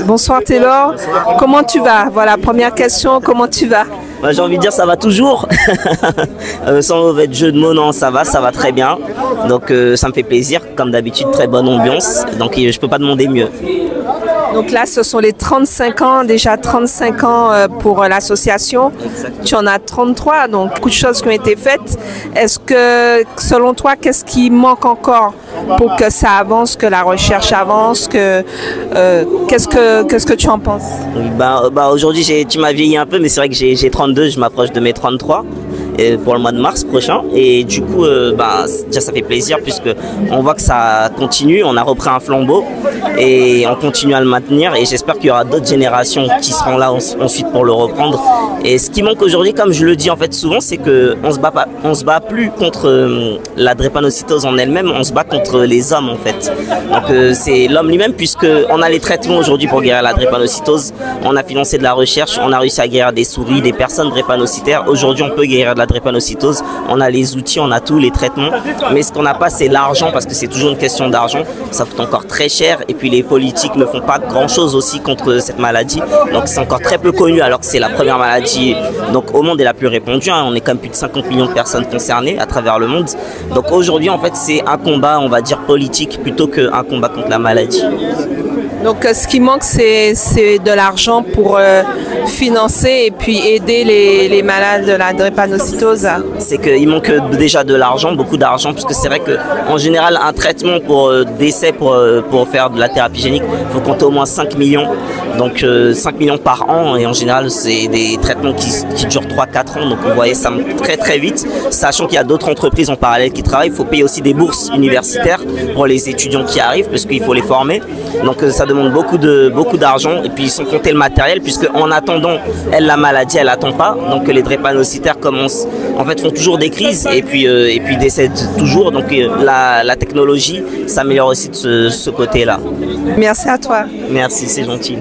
Bonsoir Taylor, comment tu vas? Voilà, première question, comment tu vas? J'ai envie de dire ça va toujours. Sans mauvais jeu de mots, non, ça va très bien. Donc ça me fait plaisir, comme d'habitude, très bonne ambiance. Donc je peux pas demander mieux. Donc là, ce sont les 35 ans, déjà 35 ans pour l'association. Tu en as 33, donc beaucoup de choses qui ont été faites. Est-ce que, selon toi, qu'est-ce qui manque encore pour que ça avance, que la recherche avance, qu'est-ce que tu en penses? Oui, aujourd'hui, tu m'as vieilli un peu, mais c'est vrai que j'ai 32, je m'approche de mes 33. Pour le mois de mars prochain, et du coup déjà ça fait plaisir puisque on voit que ça continue, on a repris un flambeau et on continue à le maintenir, et j'espère qu'il y aura d'autres générations qui seront là ensuite pour le reprendre. Et ce qui manque aujourd'hui, comme je le dis en fait souvent, c'est que on se bat plus contre la drépanocytose en elle-même, on se bat contre les hommes en fait. Donc c'est l'homme lui-même, puisque on a les traitements aujourd'hui pour guérir la drépanocytose, on a financé de la recherche, on a réussi à guérir des souris, des personnes drépanocytaires. Aujourd'hui on peut guérir de la drépanocytose, on a les outils, on a tous les traitements, mais ce qu'on n'a pas, c'est l'argent, parce que c'est toujours une question d'argent, ça coûte encore très cher, et puis les politiques ne font pas grand chose aussi contre cette maladie, donc c'est encore très peu connu, alors que c'est la première maladie donc au monde et la plus répandue, hein. On est comme plus de 50 millions de personnes concernées à travers le monde, donc aujourd'hui en fait c'est un combat, on va dire, politique plutôt qu'un combat contre la maladie. Donc ce qui manque, c'est de l'argent pour financer et puis aider les malades de la drépanocytose. C'est qu'il manque déjà de l'argent, beaucoup d'argent, puisque c'est vrai qu'en général, un traitement pour décès, pour faire de la thérapie génique, il faut compter au moins 5 millions. Donc 5 millions par an, et en général, c'est des traitements qui durent 3-4 ans. Donc vous voyez, ça monte très très vite, sachant qu'il y a d'autres entreprises en parallèle qui travaillent. Il faut payer aussi des bourses universitaires pour les étudiants qui arrivent, parce qu'il faut les former. Donc ça demande beaucoup d'argent, et puis sans compter le matériel, puisque en attendant, la maladie, elle attend pas. Donc les drépanocytaires commencent, en fait, font toujours des crises, et puis décèdent toujours. Donc la technologie s'améliore aussi de ce côté-là. Merci à toi. Merci, c'est gentil.